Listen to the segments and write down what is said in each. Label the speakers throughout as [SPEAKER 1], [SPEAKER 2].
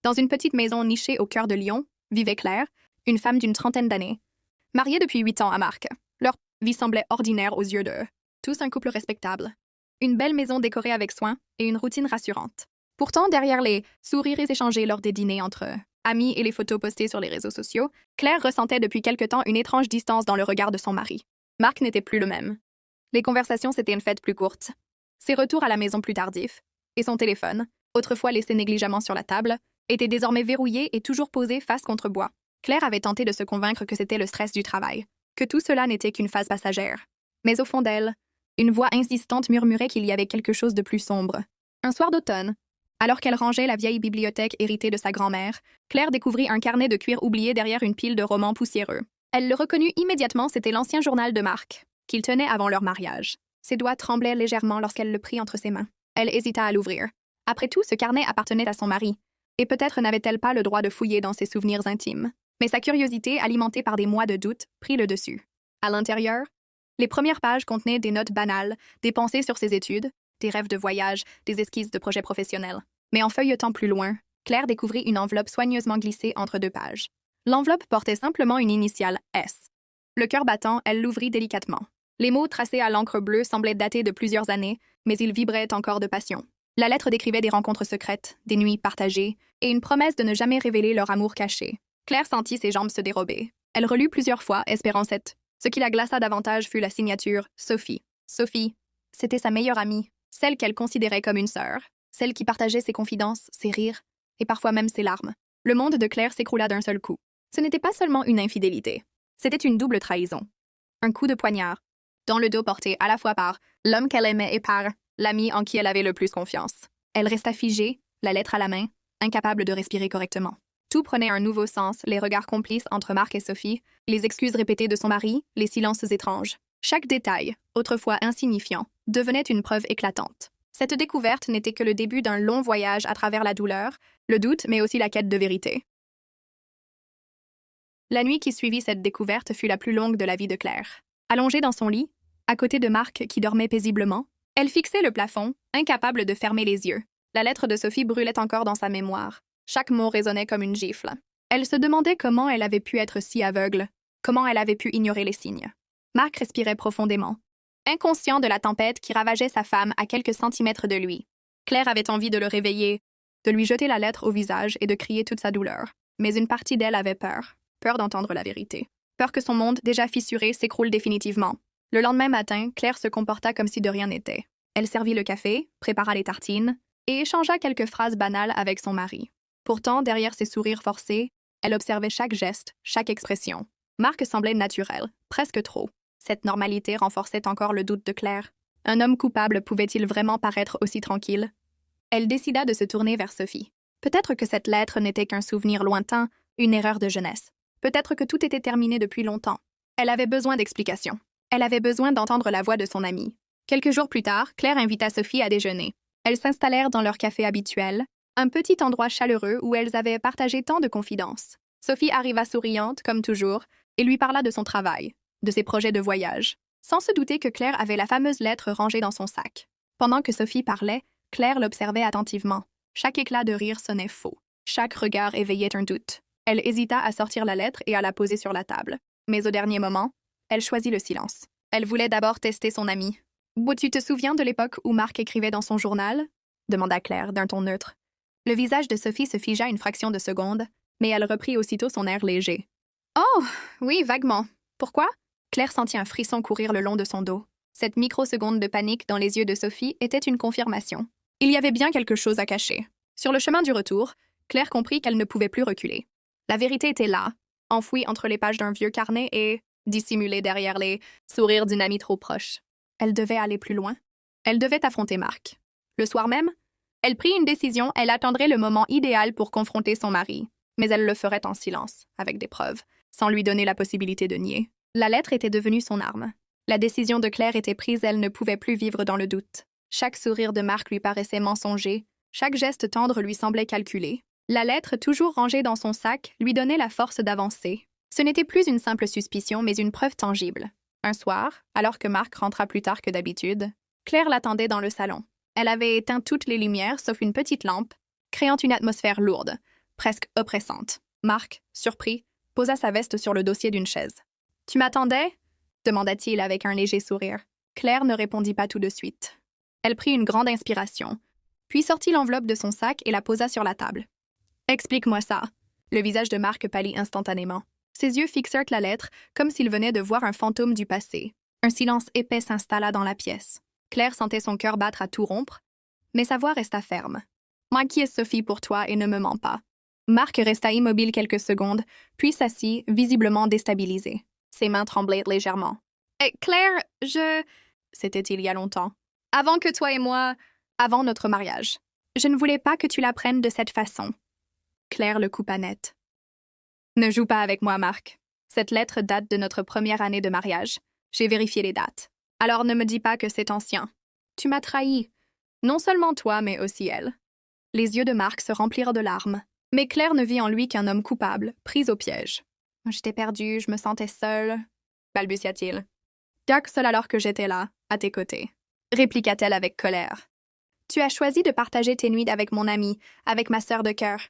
[SPEAKER 1] Dans une petite maison nichée au cœur de Lyon, vivait Claire, une femme d'une trentaine d'années. Mariée depuis 8 ans à Marc, leur vie semblait ordinaire aux yeux d'eux. Tous un couple respectable. Une belle maison décorée avec soin et une routine rassurante. Pourtant, derrière les sourires échangés lors des dîners entre amis et les photos postées sur les réseaux sociaux, Claire ressentait depuis quelque temps une étrange distance dans le regard de son mari. Marc n'était plus le même. Les conversations s'étaient une fête plus courte. Ses retours à la maison plus tardifs. Et son téléphone, autrefois laissé négligemment sur la table, était désormais verrouillé et toujours posé face contre bois. Claire avait tenté de se convaincre que c'était le stress du travail, que tout cela n'était qu'une phase passagère. Mais au fond d'elle, une voix insistante murmurait qu'il y avait quelque chose de plus sombre. Un soir d'automne, alors qu'elle rangeait la vieille bibliothèque héritée de sa grand-mère, Claire découvrit un carnet de cuir oublié derrière une pile de romans poussiéreux. Elle le reconnut immédiatement, c'était l'ancien journal de Marc, qu'il tenait avant leur mariage. Ses doigts tremblaient légèrement lorsqu'elle le prit entre ses mains. Elle hésita à l'ouvrir. Après tout, ce carnet appartenait à son mari, et peut-être n'avait-elle pas le droit de fouiller dans ses souvenirs intimes. Mais sa curiosité, alimentée par des mois de doute, prit le dessus. À l'intérieur, les premières pages contenaient des notes banales, des pensées sur ses études, des rêves de voyage, des esquisses de projets professionnels. Mais en feuilletant plus loin, Claire découvrit une enveloppe soigneusement glissée entre 2 pages. L'enveloppe portait simplement une initiale S. Le cœur battant, elle l'ouvrit délicatement. Les mots tracés à l'encre bleue semblaient dater de plusieurs années, mais ils vibraient encore de passion. La lettre décrivait des rencontres secrètes, des nuits partagées, et une promesse de ne jamais révéler leur amour caché. Claire sentit ses jambes se dérober. Elle relut plusieurs fois, espérant cette. Ce qui la glaça davantage fut la signature Sophie. Sophie, c'était sa meilleure amie, celle qu'elle considérait comme une sœur, celle qui partageait ses confidences, ses rires, et parfois même ses larmes. Le monde de Claire s'écroula d'un seul coup. Ce n'était pas seulement une infidélité, c'était une double trahison. Un coup de poignard, dans le dos porté à la fois par l'homme qu'elle aimait et par l'ami en qui elle avait le plus confiance. Elle resta figée, la lettre à la main, incapable de respirer correctement. Tout prenait un nouveau sens, les regards complices entre Marc et Sophie, les excuses répétées de son mari, les silences étranges. Chaque détail, autrefois insignifiant, devenait une preuve éclatante. Cette découverte n'était que le début d'un long voyage à travers la douleur, le doute, mais aussi la quête de vérité. La nuit qui suivit cette découverte fut la plus longue de la vie de Claire. Allongée dans son lit, à côté de Marc qui dormait paisiblement, elle fixait le plafond, incapable de fermer les yeux. La lettre de Sophie brûlait encore dans sa mémoire. Chaque mot résonnait comme une gifle. Elle se demandait comment elle avait pu être si aveugle, comment elle avait pu ignorer les signes. Marc respirait profondément, inconscient de la tempête qui ravageait sa femme à quelques centimètres de lui. Claire avait envie de le réveiller, de lui jeter la lettre au visage et de crier toute sa douleur. Mais une partie d'elle avait peur d'entendre la vérité. Peur que son monde, déjà fissuré, s'écroule définitivement. Le lendemain matin, Claire se comporta comme si de rien n'était. Elle servit le café, prépara les tartines et échangea quelques phrases banales avec son mari. Pourtant, derrière ses sourires forcés, elle observait chaque geste, chaque expression. Marc semblait naturel, presque trop. Cette normalité renforçait encore le doute de Claire. Un homme coupable pouvait-il vraiment paraître aussi tranquille? Elle décida de se tourner vers Sophie. Peut-être que cette lettre n'était qu'un souvenir lointain, une erreur de jeunesse. Peut-être que tout était terminé depuis longtemps. Elle avait besoin d'explications. Elle avait besoin d'entendre la voix de son amie. Quelques jours plus tard, Claire invita Sophie à déjeuner. Elles s'installèrent dans leur café habituel, un petit endroit chaleureux où elles avaient partagé tant de confidences. Sophie arriva souriante, comme toujours, et lui parla de son travail, de ses projets de voyage, sans se douter que Claire avait la fameuse lettre rangée dans son sac. Pendant que Sophie parlait, Claire l'observait attentivement. Chaque éclat de rire sonnait faux. Chaque regard éveillait un doute. Elle hésita à sortir la lettre et à la poser sur la table. Mais au dernier moment, elle choisit le silence. Elle voulait d'abord tester son amie. « Tu te souviens de l'époque où Marc écrivait dans son journal ?» demanda Claire d'un ton neutre. Le visage de Sophie se figea une fraction de seconde, mais elle reprit aussitôt son air léger. « Oh, oui, vaguement. Pourquoi ?» Claire sentit un frisson courir le long de son dos. Cette microseconde de panique dans les yeux de Sophie était une confirmation. Il y avait bien quelque chose à cacher. Sur le chemin du retour, Claire comprit qu'elle ne pouvait plus reculer. La vérité était là, enfouie entre les pages d'un vieux carnet et dissimulée derrière les sourires d'une amie trop proche. Elle devait aller plus loin. Elle devait affronter Marc. Le soir même, elle prit une décision, elle attendrait le moment idéal pour confronter son mari. Mais elle le ferait en silence, avec des preuves, sans lui donner la possibilité de nier. La lettre était devenue son arme. La décision de Claire était prise, elle ne pouvait plus vivre dans le doute. Chaque sourire de Marc lui paraissait mensonger, chaque geste tendre lui semblait calculé. La lettre, toujours rangée dans son sac, lui donnait la force d'avancer. Ce n'était plus une simple suspicion, mais une preuve tangible. Un soir, alors que Marc rentra plus tard que d'habitude, Claire l'attendait dans le salon. Elle avait éteint toutes les lumières sauf une petite lampe, créant une atmosphère lourde, presque oppressante. Marc, surpris, posa sa veste sur le dossier d'une chaise. « Tu m'attendais » demanda-t-il avec un léger sourire. Claire ne répondit pas tout de suite. Elle prit une grande inspiration, puis sortit l'enveloppe de son sac et la posa sur la table. « Explique-moi ça. » Le visage de Marc pâlit instantanément. Ses yeux fixèrent la lettre comme s'il venait de voir un fantôme du passé. Un silence épais s'installa dans la pièce. Claire sentait son cœur battre à tout rompre, mais sa voix resta ferme. « Moi qui est Sophie pour toi et ne me mens pas. » Marc resta immobile quelques secondes, puis s'assit, visiblement déstabilisé. Ses mains tremblaient légèrement. « Claire, je... » C'était il y a longtemps. « Avant que toi et moi... Avant notre mariage. Je ne voulais pas que tu l'apprennes de cette façon. » Claire le coupa net. « Ne joue pas avec moi, Marc. Cette lettre date de notre première année de mariage. J'ai vérifié les dates. Alors ne me dis pas que c'est ancien. Tu m'as trahi. Non seulement toi, mais aussi elle. » Les yeux de Marc se remplirent de larmes. Mais Claire ne vit en lui qu'un homme coupable, pris au piège. « J'étais perdue, je me sentais seule, » balbutia-t-il. « Garde seule alors que j'étais là, à tes côtés, » répliqua-t-elle avec colère. « Tu as choisi de partager tes nuits avec mon amie, avec ma sœur de cœur.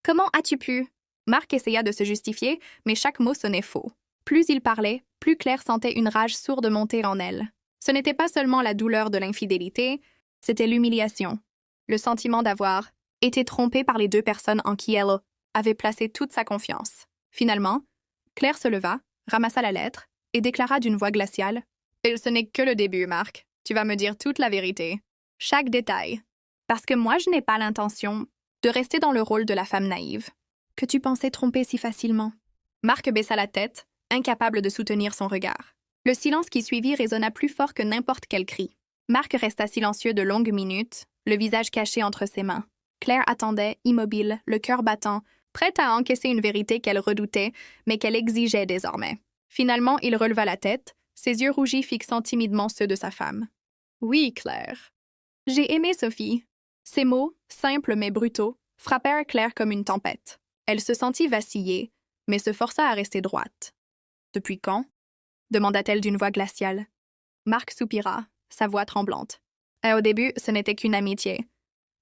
[SPEAKER 1] Comment as-tu pu? » Marc essaya de se justifier, mais chaque mot sonnait faux. Plus il parlait, plus Claire sentait une rage sourde monter en elle. Ce n'était pas seulement la douleur de l'infidélité, c'était l'humiliation, le sentiment d'avoir été trompée par les deux personnes en qui elle avait placé toute sa confiance. Finalement, Claire se leva, ramassa la lettre et déclara d'une voix glaciale « Ce n'est que le début, Marc. Tu vas me dire toute la vérité. Chaque détail. Parce que moi, je n'ai pas l'intention de rester dans le rôle de la femme naïve que tu pensais tromper si facilement. » Marc baissa la tête, incapable de soutenir son regard. Le silence qui suivit résonna plus fort que n'importe quel cri. Marc resta silencieux de longues minutes, le visage caché entre ses mains. Claire attendait, immobile, le cœur battant, prête à encaisser une vérité qu'elle redoutait, mais qu'elle exigeait désormais. Finalement, il releva la tête, ses yeux rougis fixant timidement ceux de sa femme. « Oui, Claire. J'ai aimé Sophie. » Ces mots, simples mais brutaux, frappèrent Claire comme une tempête. Elle se sentit vaciller, mais se força à rester droite. « Depuis quand » demanda-t-elle d'une voix glaciale. Marc soupira, sa voix tremblante. « Au début, ce n'était qu'une amitié.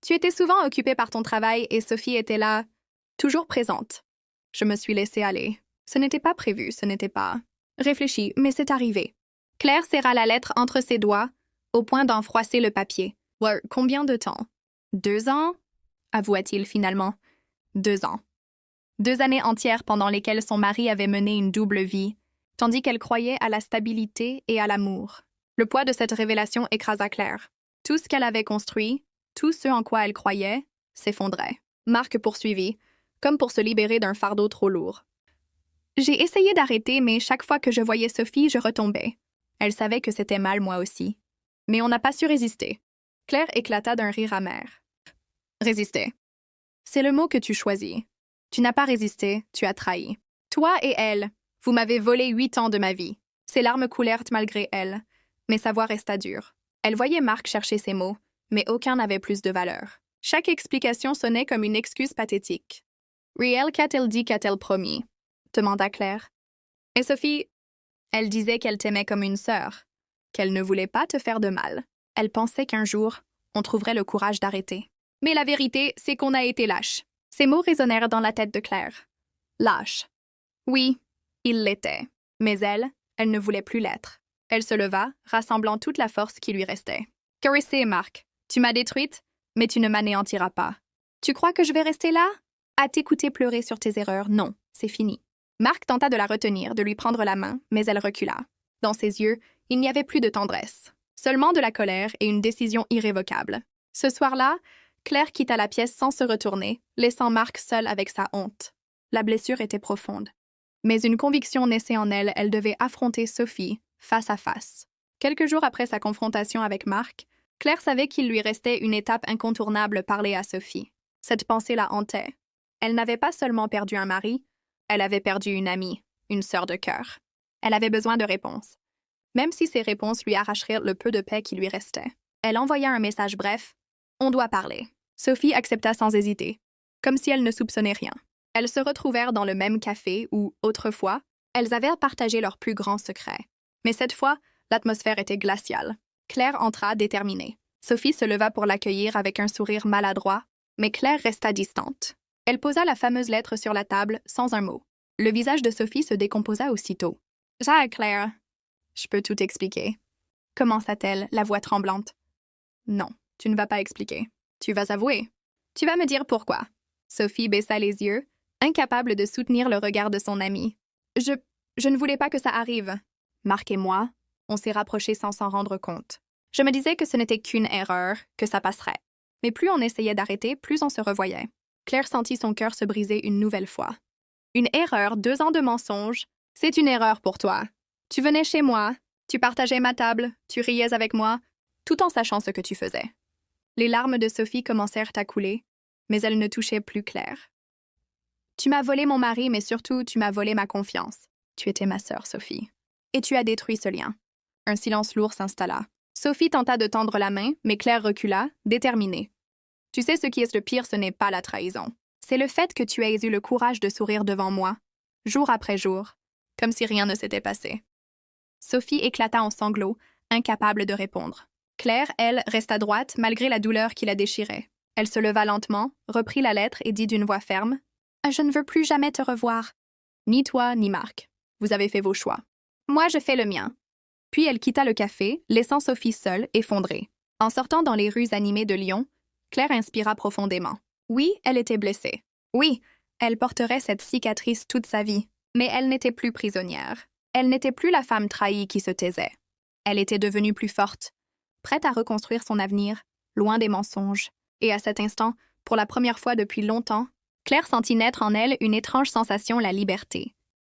[SPEAKER 1] Tu étais souvent occupée par ton travail et Sophie était là, toujours présente. Je me suis laissée aller. Ce n'était pas prévu, ce n'était pas... Réfléchis, mais c'est arrivé. » Claire serra la lettre entre ses doigts, au point d'en froisser le papier. « Ouais, combien de temps? 2 ans ?» avoua-t-il finalement. 2 ans. 2 années entières pendant lesquelles son mari avait mené une double vie, tandis qu'elle croyait à la stabilité et à l'amour. Le poids de cette révélation écrasa Claire. Tout ce qu'elle avait construit, tout ce en quoi elle croyait, s'effondrait. Marc poursuivit, comme pour se libérer d'un fardeau trop lourd. « J'ai essayé d'arrêter, mais chaque fois que je voyais Sophie, je retombais. Elle savait que c'était mal, moi aussi. Mais on n'a pas su résister. » Claire éclata d'un rire amer. « Résister. C'est le mot que tu choisis. Tu n'as pas résisté, tu as trahi. Toi et elle, vous m'avez volé 8 ans de ma vie. » Ses larmes coulèrent malgré elle, mais sa voix resta dure. Elle voyait Marc chercher ses mots, mais aucun n'avait plus de valeur. Chaque explication sonnait comme une excuse pathétique. « Riel, qu'a-t-elle dit, qu'a-t-elle promis ?» demanda Claire. « Et Sophie, elle disait qu'elle t'aimait comme une sœur, qu'elle ne voulait pas te faire de mal. Elle pensait qu'un jour, on trouverait le courage d'arrêter. Mais la vérité, c'est qu'on a été lâches. » Ces mots résonnèrent dans la tête de Claire. Lâche. Oui, il l'était. Mais elle ne voulait plus l'être. Elle se leva, rassemblant toute la force qui lui restait. « Caressez, Marc. Tu m'as détruite, mais tu ne m'anéantiras pas. Tu crois que je vais rester là? À t'écouter pleurer sur tes erreurs, non, c'est fini. » Marc tenta de la retenir, de lui prendre la main, mais elle recula. Dans ses yeux, il n'y avait plus de tendresse, seulement de la colère et une décision irrévocable. Ce soir-là, Claire quitta la pièce sans se retourner, laissant Marc seul avec sa honte. La blessure était profonde. Mais une conviction naissait en elle, elle devait affronter Sophie, face à face. Quelques jours après sa confrontation avec Marc, Claire savait qu'il lui restait une étape incontournable, parler à Sophie. Cette pensée la hantait. Elle n'avait pas seulement perdu un mari, elle avait perdu une amie, une sœur de cœur. Elle avait besoin de réponses. Même si ces réponses lui arracheraient le peu de paix qui lui restait. Elle envoya un message bref. « On doit parler. » Sophie accepta sans hésiter, comme si elle ne soupçonnait rien. Elles se retrouvèrent dans le même café où, autrefois, elles avaient partagé leurs plus grands secrets. Mais cette fois, l'atmosphère était glaciale. Claire entra déterminée. Sophie se leva pour l'accueillir avec un sourire maladroit, mais Claire resta distante. Elle posa la fameuse lettre sur la table, sans un mot. Le visage de Sophie se décomposa aussitôt. « Ça, Claire. Je peux tout expliquer. » Commença-t-elle, la voix tremblante. « Non, tu ne vas pas expliquer. Tu vas avouer. Tu vas me dire pourquoi. » Sophie baissa les yeux, incapable de soutenir le regard de son amie. « Je ne voulais pas que ça arrive. » Marc et moi, on s'est rapprochés sans s'en rendre compte. Je me disais que ce n'était qu'une erreur, que ça passerait. Mais plus on essayait d'arrêter, plus on se revoyait. Claire sentit son cœur se briser une nouvelle fois. Une erreur, 2 ans de mensonges, c'est une erreur pour toi. Tu venais chez moi, tu partageais ma table, tu riais avec moi, tout en sachant ce que tu faisais. Les larmes de Sophie commencèrent à couler, mais elles ne touchaient plus Claire. Tu m'as volé mon mari, mais surtout, tu m'as volé ma confiance. Tu étais ma sœur, Sophie. Et tu as détruit ce lien. Un silence lourd s'installa. Sophie tenta de tendre la main, mais Claire recula, déterminée. Tu sais ce qui est le pire, ce n'est pas la trahison. C'est le fait que tu aies eu le courage de sourire devant moi, jour après jour, comme si rien ne s'était passé. Sophie éclata en sanglots, incapable de répondre. Claire, elle, resta droite malgré la douleur qui la déchirait. Elle se leva lentement, reprit la lettre et dit d'une voix ferme « Je ne veux plus jamais te revoir. Ni toi, ni Marc. Vous avez fait vos choix. Moi, je fais le mien. » Puis elle quitta le café, laissant Sophie seule, effondrée. En sortant dans les rues animées de Lyon, Claire inspira profondément. Oui, elle était blessée. Oui, elle porterait cette cicatrice toute sa vie. Mais elle n'était plus prisonnière. Elle n'était plus la femme trahie qui se taisait. Elle était devenue plus forte, prête à reconstruire son avenir, loin des mensonges. Et à cet instant, pour la première fois depuis longtemps, Claire sentit naître en elle une étrange sensation, la liberté.